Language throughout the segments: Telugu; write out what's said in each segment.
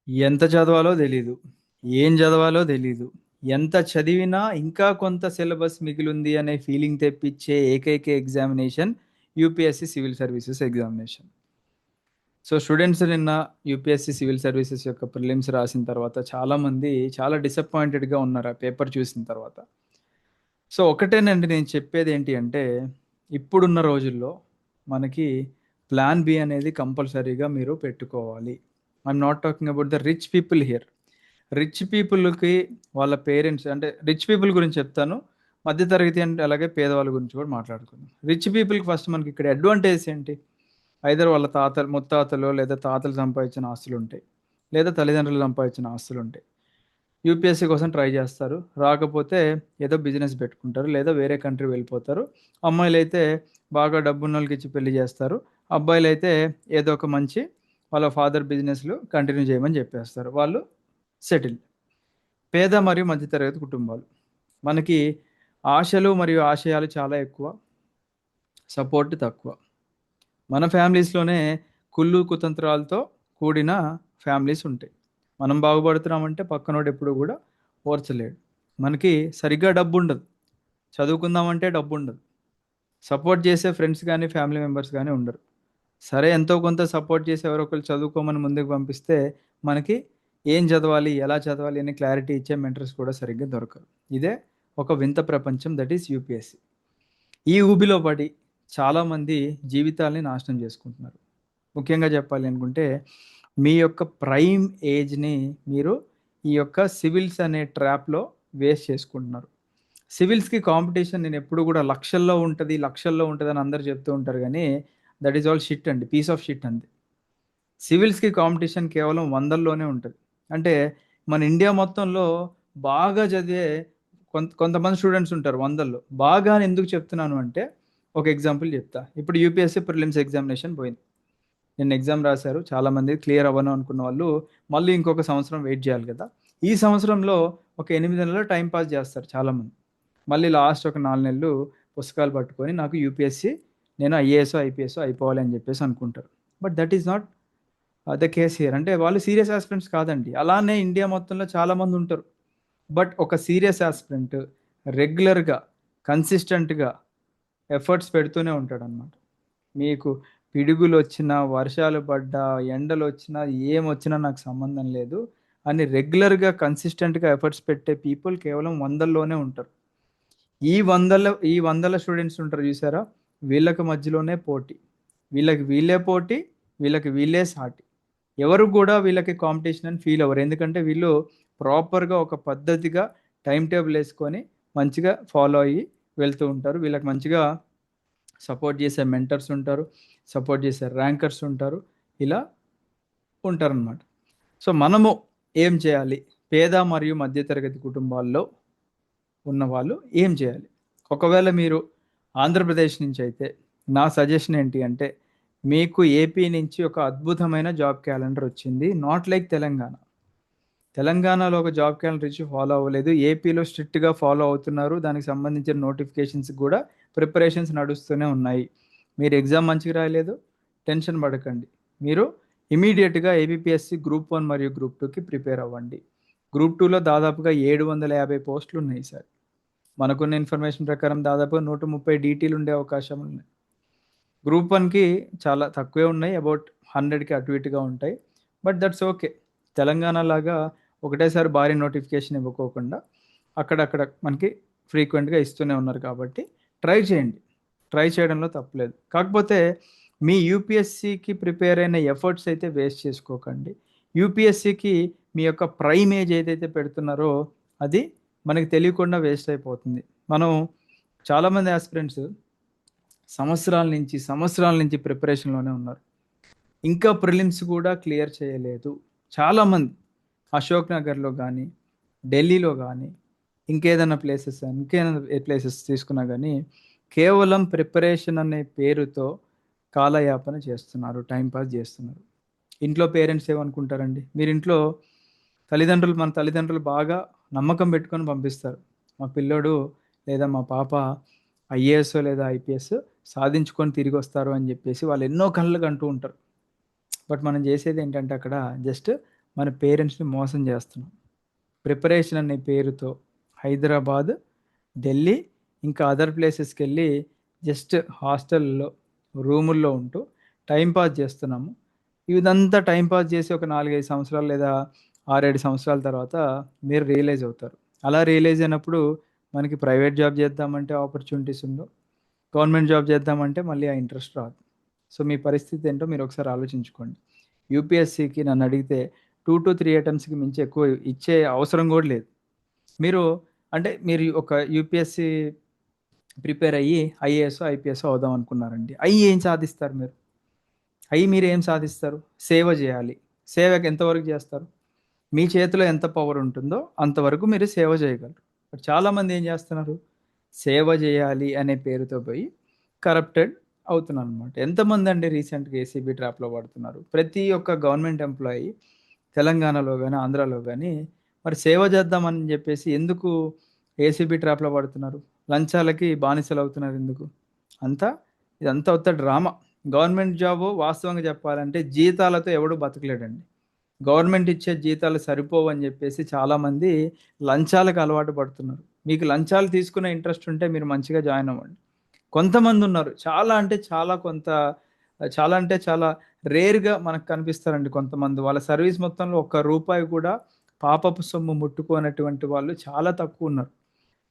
ఎంత చదవాలో తెలీదు. ఏం చదవాలో తెలీదు. ఎంత చదివినా ఇంకా కొంత సిలబస్ మిగిలుంది అనే ఫీలింగ్ తెప్పించే ఏకైక examination UPSC civil services examination. So, students నిన్న యూపీఎస్‌సి సివిల్ సర్వీసెస్ యొక్క ప్రిలిమ్స్ రాసిన తర్వాత చాలామంది చాలా డిసప్పాయింటెడ్‌గా ఉన్నారు ఆ పేపర్ చూసిన తర్వాత. సో, ఒకటేనండి నేను చెప్పేదేంటి అంటే, ఇప్పుడున్న రోజుల్లో మనకి ప్లాన్ బి అనేది కంపల్సరీగా మీరు పెట్టుకోవాలి. I'm not talking about the rich people here. Rich పీపుల్‌కి వాళ్ళ పేరెంట్స్ అంటే రిచ్ పీపుల్ గురించి చెప్తాను. మధ్య తరగతి అంటే అలాగే పేదవాళ్ళ గురించి కూడా మాట్లాడుకుందాం. రిచ్ పీపుల్‌కి ఫస్ట్ మనకి ఇక్కడ అడ్వాంటేజెస్ ఏంటి? ఐదర్ వాళ్ళ తాతలు, ముత్తాతలు లేదా తాతలు సంపాదించిన ఆస్తులుంటాయి. లేదా తల్లిదండ్రులు సంపాదించిన ఆస్తులుంటాయి. యూపీఎస్సీ కోసం ట్రై చేస్తారు. రాకపోతే ఏదో బిజినెస్ పెట్టుకుంటారు. లేదా వేరే కంట్రీ వెళ్ళిపోతారు. అమ్మాయిలైతే బాగా డబ్బున్నోళ్ళకిచ్చి పెళ్లి చేస్తారు. అబ్బాయిలైతే ఏదో ఒక మంచి వాళ్ళ ఫాదర్ బిజినెస్‌లు కంటిన్యూ చేయమని చెప్పేస్తారు. వాళ్ళు సెటిల్. పేద మరియు మధ్య తరగతి కుటుంబాలు. మనకి ఆశలు మరియు ఆశయాలు చాలా ఎక్కువ. సపోర్ట్ తక్కువ. మన ఫ్యామిలీస్‌లోనే కుళ్ళు, కుతంత్రాలతో కూడిన ఫ్యామిలీస్ ఉంటాయి. మనం బాగుపడుతున్నామంటే పక్కనోడు ఎప్పుడు గూడా ఓర్చలేడు. మనకి సరిగ్గా డబ్బుండదు. చదువుకుందామంటే డబ్బుండదు. సపోర్ట్ చేసే ఫ్రెండ్స్ గానీ, ఫ్యామిలీ మెంబర్స్ గానీ ఉండరు. సరే ఎంతో కొంత సపోర్ట్ చేసి ఎవరో ఒకళ్ళు చదువుకోమని ముందుకు పంపిస్తే మనకి ఏం చదవాలి, ఎలా చదవాలి అని క్లారిటీ ఇచ్చే మెంటర్స్ కూడా సరిగ్గా దొరకరు. ఇదే ఒక వింత ప్రపంచం దట్ ఈస్ యూపీఎస్‌సి. ఈ ఊబిలో పడి చాలామంది జీవితాల్ని నాశనం చేసుకుంటున్నారు. ముఖ్యంగా చెప్పాలి అనుకుంటే, మీ యొక్క ప్రైమ్ ఏజ్‌ని మీరు ఈ యొక్క సివిల్స్ అనే ట్రాప్‌లో వేస్ట్ చేసుకుంటున్నారు. సివిల్స్‌కి కాంపిటీషన్ నేనెప్పుడు గూడా లక్షల్లో ఉంటదని అందరూ చెప్తూ ఉంటారు గానీ, దట్ ఈస్ ఆల్ షిట్ అండి. పీస్ ఆఫ్ షిట్ అంతే. సివిల్స్‌కి కాంపిటీషన్ కేవలం వందల్లోనే ఉంటది. అంటే మన ఇండియా మొత్తంలో బాగా చదివే కొంతమంది స్టూడెంట్స్ ఉంటారు వందల్లో. బాగా అని ఎందుకు చెప్తున్నాను అంటే, ఒక ఎగ్జాంపుల్ చెప్తా. ఇప్పుడు యూపీఎస్‌సీ ప్రిలిమ్స్ ఎగ్జామినేషన్ పోయింది. నిన్న ఎగ్జామ్ రాసారు. చాలామంది క్లియర్ అవ్వను అనుకున్న వాళ్ళు మళ్ళీ ఇంకొక సంవత్సరం వెయిట్ చేయాలి కదా! ఈ సంవత్సరంలో ఒక 8 నెలలు టైమ్ పాస్ చేస్తారు చాలామంది. మళ్ళీ లాస్ట్ ఒక 4 నెలలు పుస్తకాలు పట్టుకొని నాకు యూపీఎస్‌సీ నేను ఐఏఎసో, ఐపీఎసో అయిపోవాలి అని చెప్పేసి అనుకుంటారు. But that is not the case here. అంటే వాళ్ళు సీరియస్ యాస్పిరెంట్స్ కాదండి. అలానే ఇండియా మొత్తంలో చాలామంది ఉంటారు. బట్ ఒక సీరియస్ యాస్పిరెంట్ రెగ్యులర్‌గా, కన్సిస్టెంట్‌గా ఎఫర్ట్స్ పెడుతూనే ఉంటాడనమాట. మీకు పిడుగులొచ్చినా, వర్షాలు పడ్డా, ఎండలొచ్చినా, ఏమొచ్చినా నాకు సంబంధం లేదు అని రెగ్యులర్‌గా, కన్సిస్టెంట్‌గా ఎఫర్ట్స్ పెట్టే పీపుల్ కేవలం వందల్లోనే ఉంటారు. ఈ వందల స్టూడెంట్స్ ఉంటారు చూసారా? వీళ్ళకి మధ్యలోనే పోటీ. వీళ్ళకి వీళ్ళే పోటీ, వీళ్ళకి వీళ్ళే సాటి. ఎవరు గూడా వీళ్ళకి కాంపిటీషన్ అని ఫీల్ అవ్వరు. ఎందుకంటే వీళ్ళు ప్రాపర్‌గా ఒక పద్ధతిగా టైమ్ టేబుల్ యేసుకొని మంచిగా ఫాలో అయ్యి వెళ్తూ ఉంటారు. వీళ్ళకి మంచిగా సపోర్ట్ చేసే మెంటర్స్ ఉంటారు. సపోర్ట్ చేసే ర్యాంకర్స్ ఉంటారు. ఇలా ఉంటారనమాట. సో, మనము ఏం చేయాలి? పేద మరియు మధ్య తరగతి కుటుంబాల్లో ఉన్నవాళ్ళు ఏం చేయాలి? ఒకవేళ మీరు ఆంధ్రప్రదేశ్ నుంచయితే నా సజెషన్ ఏంటి అంటే, మీకు ఏపీ నుంచి ఒక అద్భుతమైన జాబ్ క్యాలెండర్ వచ్చింది. Not like Telangana. తెలంగాణలో ఒక జాబ్ క్యాలెండర్ ఇచ్చి ఫాలో అవ్వలేదు. ఏపీలో స్ట్రిక్ట్‌గా ఫాలో అవుతున్నారు. దానికి సంబంధించిన నోటిఫికేషన్స్ గూడా ప్రిపరేషన్స్ నడుస్తూనే ఉన్నాయి. మీరు ఎగ్జామ్ మంచిగా రాయలేదు, టెన్షన్ పడకండి. మీరు ఇమ్మీడియేట్‌గా ఏబీపీఎస్‌సి గ్రూప్ 1 మరియు గ్రూప్ 2కి ప్రిపేర్ అవ్వండి. గ్రూప్ 2లో దాదాపుగా 750 పోస్టులున్నాయి ఈసారి. మనకున్న ఇన్ఫర్మేషన్ ప్రకారం దాదాపుగా 130 డీటీలు ఉండే అవకాశాలున్నాయి. గ్రూప్ 1కి చాలా తక్కువే ఉన్నాయి. అబౌట్ 100కి అటు ఇటుగా ఉంటాయి. But that's okay. తెలంగాణ లాగా ఒకటేసారి భారీ నోటిఫికేషన్ ఇవ్వకోకుండా అక్కడక్కడ మనకి ఫ్రీక్వెంట్‌గా ఇస్తూనే ఉన్నారు కాబట్టి ట్రై చేయండి. ట్రై చేయడంలో తప్పులేదు. కాకపోతే మీ యూపీఎస్‌సికి ప్రిపేర్ అయిన ఎఫర్ట్స్ అయితే వేస్ట్ చేసుకోకండి. యూపీఎస్‌సికి మీ యొక్క ప్రైమ్ ఏజ్ ఏదైతే పెడుతున్నారో అది మనకు తెలియకుండా వేస్ట్ అయిపోతుంది. మనం చాలామంది యాస్పిరెంట్స్ సంవత్సరాల నుంచి ప్రిపరేషన్‌లోనే ఉన్నారు. ఇంకా ప్రిలిమ్స్ కూడా క్లియర్ చేయలేదు. చాలామంది అశోక్ నగర్‌లో గానీ, ఢిల్లీలో గానీ, ఇంకేదైనా ప్లేసెస్ తీసుకున్నా గానీ, కేవలం ప్రిపరేషన్ అనే పేరుతో కాలయాపన చేస్తున్నారు. టైమ్ పాస్ జేస్తున్నారు. ఇంట్లో పేరెంట్స్ ఏమనుకుంటారండి? మీరింట్లో మన తల్లిదండ్రులు బాగా నమ్మకం పెట్టుకొని పంపిస్తారు. మా పిల్లోడు లేదా మా పాప ఐఏఎస్సో లేదా ఐపీఎస్ సాధించుకొని తిరిగొస్తారు అని జెప్పేసి వాళ్ళు ఎన్నో కలలు కంటూ ఉంటారు. బట్ మనం జేసేదేంటంటే అక్కడ జస్ట్ మన పేరెంట్స్ని మోసం చేస్తున్నాం. ప్రిపరేషన్ అనే పేరుతో హైదరాబాద్, ఢిల్లీ ఇంకా అదర్ ప్లేసెస్కి వెళ్ళి జస్ట్ హాస్టల్లో రూముల్లో ఉంటూ టైం పాస్ చేస్తున్నాము. ఇదంతా టైం పాస్ చేసి ఒక 4, 5 సంవత్సరాలు లేదా 6, 7 సంవత్సరాల తర్వాత మీరు రియలైజ్ అవుతారు. అలా రియలైజ్ అయినప్పుడు మనకి ప్రైవేట్ జాబ్ చేద్దామంటే ఆపర్చునిటీస్ ఉండవు. గవర్నమెంట్ జాబ్ చేద్దామంటే మళ్ళీ ఆ ఇంట్రెస్ట్ రాదు. సో, మీ పరిస్థితి ఏంటో మీరు ఒకసారి ఆలోచించుకోండి. యూపీఎస్‌సికి నన్నడిగితే 2-3 అటెంప్ట్స్‌కి మించి ఎక్కువ ఇచ్చే అవసరం గూడా లేదు. మీరు అంటే మీరు ఒక యూపీఎస్‌సి ప్రిపేర్ అయ్యి ఐఏఎస్సో, ఐపీఎస్సో అవుదాం అనుకున్నారండి. అయ్యి ఏం సాధిస్తారు మీరు? అయ్యి మీరేం సాధిస్తారు? సేవ జేయాలి. సేవకి ఎంతవరకు జేస్తారు? మీ చేతిలో ఎంత పవర్ ఉంటుందో అంతవరకు మీరు సేవ చేయగలరు. బట్ చాలామంది ఏం చేస్తున్నారు? సేవ చేయాలి అనే పేరుతో పోయి కరప్టెడ్ అవుతున్నారనమాట. ఎంతమందండి రీసెంట్‌గా ఏసీబీ ట్రాప్‌లో పడుతున్నారు? ప్రతి ఒక్క గవర్నమెంట్ ఎంప్లాయీ తెలంగాణలో గాని, ఆంధ్రాలో గాని మరి సేవ చేద్దామని చెప్పేసి ఎందుకు ఏసీబీ ట్రాప్‌లో పడుతున్నారు? లంచాలకి బానిసలవుతున్నారు ఎందుకు? అంతా ఇదంతా ఉత్త డ్రామా. గవర్నమెంట్ జాబు వాస్తవంగా చెప్పాలంటే జీతాలతో ఎవడు బతకలేడండి. గవర్నమెంట్ ఇచ్చే జీతాలు సరిపోవని జెప్పేసి చాలామంది లంచాలకు అలవాటు పడుతున్నారు. మీకు లంచాలు తీసుకునే ఇంట్రెస్ట్ ఉంటే మీరు మంచిగా జాయిన్ అవ్వండి. కొంతమందున్నారు. చాలా అంటే చాలా చాలా అంటే చాలా రేర్‌గా మనకు కనిపిస్తారండి కొంతమంది. వాళ్ళ సర్వీస్ మొత్తంలో ఒక్క రూపాయి కూడా పాపపు సొమ్ము ముట్టుకోనటువంటి వాళ్ళు చాలా తక్కువున్నారు.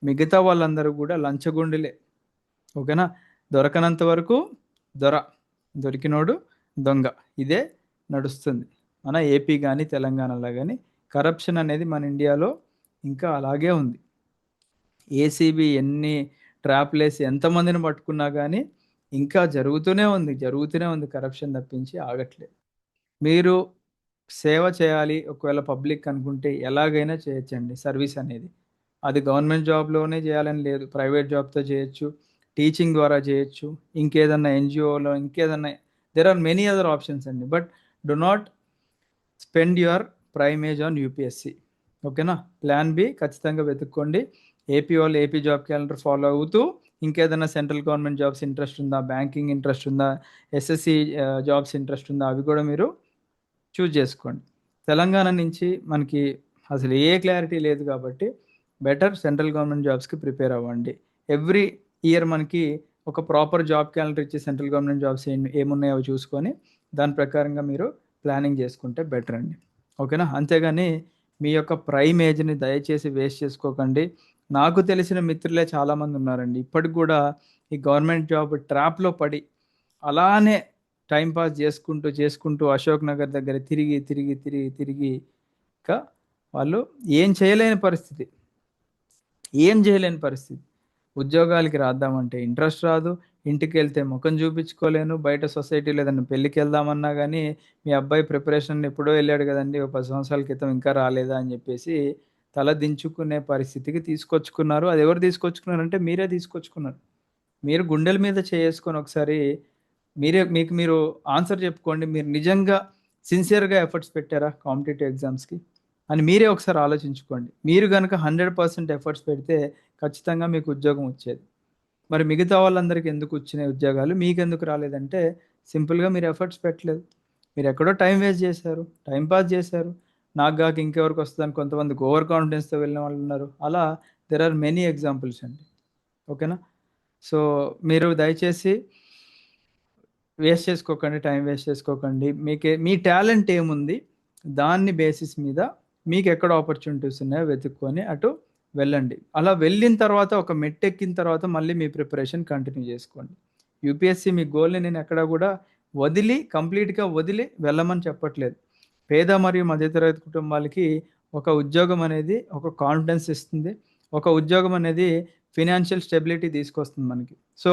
మిగతా వాళ్ళందరూ గూడా లంచగొండులే. ఓకేనా? దొరకనంత వరకు దొర. దొరికినోడు దొంగ. ఇదే నడుస్తుంది. మన ఏపీ గాని, తెలంగాణలో గాని కరప్షన్ అనేది మన ఇండియాలో ఇంకా అలాగే ఉంది. ఏసీబీ ఎన్ని ట్రాప్‌లేసి ఎంతమందిని పట్టుకున్నా గాని ఇంకా జరుగుతూనే ఉంది. జరుగుతూనే ఉంది కరప్షన్ తప్పించి ఆగట్లేదు. మీరు సేవ చేయాలి ఒకవేళ పబ్లిక్ అనుకుంటే ఎలాగైనా చేయొచ్చండి సర్వీస్ అనేది. అది గవర్నమెంట్ జాబ్‌లోనే చేయాలని లేదు. ప్రైవేట్ జాబ్‌తో చేయొచ్చు. టీచింగ్ ద్వారా చేయొచ్చు. ఇంకేదన్నా ఎన్‌జీఓలో ఇంకేదన్నా there are many other options అండి. But do not spend your prime age on UPSC. ఓకేనా? ప్లాన్ బి ఖచ్చితంగా వెతుక్కోండి. ఏపీ వాళ్ళు ఏపీ జాబ్ క్యాలెండర్ ఫాలో అవుతూ ఇంకేదన్నా సెంట్రల్ గవర్నమెంట్ జాబ్స్ ఇంట్రెస్ట్ ఉందా? బ్యాంకింగ్ ఇంట్రెస్ట్ ఉందా? ఎస్ఎస్‌సి జాబ్స్ ఇంట్రెస్ట్ ఉందా? అవి కూడా మీరు చూజ్ జేసుకోండి. తెలంగాణ నుంచి మనకి అసలు ఏ క్లారిటీ లేదు కాబట్టి, బెటర్ సెంట్రల్ గవర్నమెంట్ జాబ్స్‌కి ప్రిపేర్ అవ్వండి. ఎవ్రీ ఇయర్ మనకి ఒక ప్రాపర్ జాబ్ క్యాలెండర్ ఇచ్చి సెంట్రల్ గవర్నమెంట్ జాబ్స్ ఏమున్నాయో అవి చూసుకొని, దాని ప్రకారంగా మీరు ప్లానింగ్ చేసుకుంటే బెటర్ అండి. ఓకేనా? అంతేగాని మీ యొక్క ప్రైమ్ ఏజ్‌ని దయచేసి వేస్ట్ చేసుకోకండి. నాకు తెలిసిన మిత్రులే చాలామంది ఉన్నారండి. ఇప్పటికి గూడా ఈ గవర్నమెంట్ జాబ్ ట్రాప్‌లో పడి అలానే టైమ్ పాస్ చేసుకుంటూ అశోక్ నగర్ దగ్గర తిరిగి ఇక వాళ్ళు ఏం చేయలేని పరిస్థితి. ఏం జేయలేని పరిస్థితి. ఉద్యోగాలకి రాద్దామంటే ఇంట్రెస్ట్ రాదు. ఇంటికెళ్తే మొఖం చూపించుకోలేను. బయట సొసైటీలో ఏదన్నా పెళ్ళికెళ్దామన్నా గానీ, మీ అబ్బాయి ప్రిపరేషన్ ఎప్పుడో ఎళ్ళాడు గదండీ! ఓ 10 సంవత్సరాల క్రితం ఇంకా రాలేదా అని జెప్పేసి తల దించుకునే పరిస్థితికి తీసుకొచ్చుకున్నారు. అదెవరు తీసుకొచ్చుకున్నారంటే మీరే తీసుకొచ్చుకున్నారు. మీరు గుండెల మీద చేసుకొని ఒకసారి మీకు మీరు ఆన్సర్ చెప్పుకోండి. మీరు నిజంగా సిన్సియర్‌గా ఎఫర్ట్స్ పెట్టారా కాంపిటీటివ్ ఎగ్జామ్స్‌కి? అని మీరే ఒకసారి ఆలోచించుకోండి. మీరు గనక 100% ఎఫర్ట్స్ పెడితే ఖచ్చితంగా మీకు ఉద్యోగం వచ్చేది. మరి మిగతా వాళ్ళందరికి ఎందుకు వచ్చినాయి ఉద్యోగాలు? మీకెందుకు రాలేదంటే సింపుల్‌గా మీరు ఎఫర్ట్స్ పెట్టలేదు. మీరెక్కడో టైమ్ వేస్ట్ చేశారు. టైమ్ పాస్ చేశారు. నాకు గాక ఇంకెవరికి వస్తదని కొంతమందికి ఓవర్ కాన్ఫిడెన్స్‌తో వెళ్ళిన వాళ్ళున్నారు. అలా దేర్ ఆర్ మెనీ ఎగ్జాంపుల్స్ అండి. ఓకేనా? సో, మీరు దయచేసి వేస్ట్ చేసుకోకండి. టైం వేస్ట్ చేసుకోకండి. మీ టాలెంట్ ఏముంది? దాన్ని బేసిస్ మీద మీకెక్కడ ఆపర్చునిటీస్ ఉన్నాయో వెతుక్కొని అటు వెళ్ళండి. అలా వెళ్ళిన తర్వాత ఒక మెట్టెక్కిన తర్వాత మళ్ళీ మీ ప్రిపరేషన్ కంటిన్యూ చేసుకోండి. యూపీఎస్‌సి మీ గోల్‌ని నేను ఎక్కడా గూడా కంప్లీట్‌గా వదిలి వెళ్ళమని చెప్పట్లేదు. పేద మరియు మధ్యతరగతి కుటుంబాలకి ఒక ఉద్యోగం అనేది ఒక కాన్ఫిడెన్స్ ఇస్తుంది. ఒక ఉద్యోగం అనేది ఫినాన్షియల్ స్టెబిలిటీ తీసుకొస్తుంది మనకి. సో,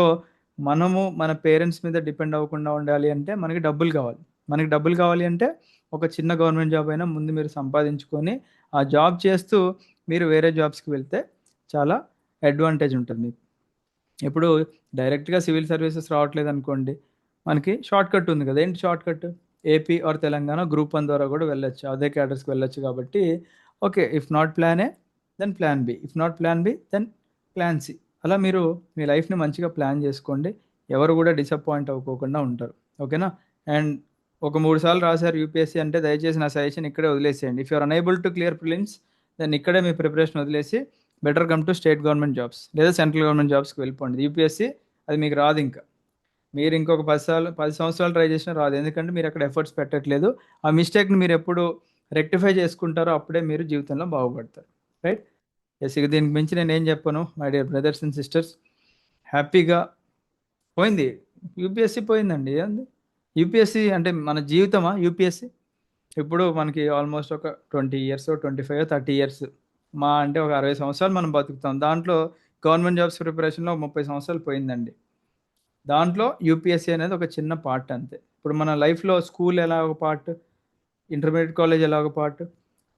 మనము మన పేరెంట్స్ మీద డిపెండ్ అవ్వకుండా ఉండాలి అంటే మనకి డబ్బులు కావాలి. మనకి డబ్బులు కావాలి అంటే ఒక చిన్న గవర్నమెంట్ జాబ్ అయినా ముందు మీరు సంపాదించుకొని, ఆ జాబ్ చేస్తూ మీరు వేరే జాబ్స్‌కి వెళ్తే చాలా అడ్వాంటేజ్ ఉంటది మీకు. ఇప్పుడు డైరెక్ట్‌గా సివిల్ సర్వీసెస్ రావట్లేదనుకోండి, మనకి షార్ట్‌కట్ ఉంది కదా! ఏంటి shortcut? AP or Telangana group 1 ద్వారా కూడా వెళ్ళొచ్చు. అదే క్యాడర్స్‌కి వెళ్ళొచ్చు కాబట్టి okay. If not plan A, then plan B. If not plan B, then plan C. అలా మీరు మీ లైఫ్‌ని మంచిగా ప్లాన్ జేసుకోండి. ఎవరు గూడా డిసప్పాయింట్ అవ్వకోకుండా ఉంటారు. ఓకేనా? అండ్ ఒక 3 సార్లు రాసారు యూపీఎస్సీ అంటే దయచేసి నా సజెషన్ ఇక్కడే వదిలేసేయండి. If you are unable to clear prelims then ఇక్కడే మీ ప్రిపరేషన్ వదిలేసి better come to state government jobs లేదా సెంట్రల్ గవర్నమెంట్ జాబ్స్కి వెళ్ళిపోండి. యూపీఎస్సీ అది మీకు రాదు ఇంకా. మీరు ఇంకొక 10 సంవత్సరాలు ట్రై చేసినా రాదు. ఎందుకంటే మీరు అక్కడ ఎఫర్ట్స్ పెట్టట్లేదు. ఆ మిస్టేక్ని మీరు ఎప్పుడు రెక్టిఫై చేసుకుంటారో అప్పుడే మీరు జీవితంలో బాగుపడతారు. రైట్? ఎస్. ఇక దీనికి మించి నేను ఏం చెప్పను my dear brothers and sisters. హ్యాపీగా పోయింది. యూపీఎస్సీ పోయిందండి. ఏంది యూపీఎస్సీ అంటే మన జీవితమా యూపీఎస్సీ? ఇప్పుడు మనకి ఆల్మోస్ట్ ఒక 20 ఇయర్స్, 25, 30 ఇయర్స్ మా అంటే ఒక 60 సంవత్సరాలు మనం బతుకుతాం. దాంట్లో గవర్నమెంట్ జాబ్స్ ప్రిపరేషన్లో 30 సంవత్సరాలు పోయిందండి. దాంట్లో యూపీఎస్సీ అనేది ఒక చిన్న పార్ట్ అంతే. ఇప్పుడు మన లైఫ్లో స్కూల్ ఎలా ఒక పార్ట్, ఇంటర్మీడియట్ కాలేజ్ ఎలా ఒక పార్ట్,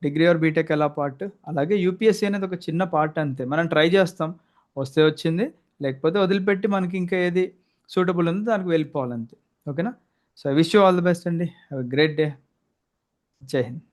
డిగ్రీ ఆర్ బీటెక్ ఎలా పార్ట్, అలాగే యూపీఎస్సీ అనేది ఒక చిన్న పార్ట్ అంతే. మనం ట్రై చేస్తాం, వస్తే వచ్చింది, లేకపోతే వదిలిపెట్టి మనకి ఇంకా ఏది సూటబుల్ ఉందో దానికి వెళ్ళిపోవాలంతే. ఓకేనా? So I wish you all the best అండి. Have a great day. Jai Hind.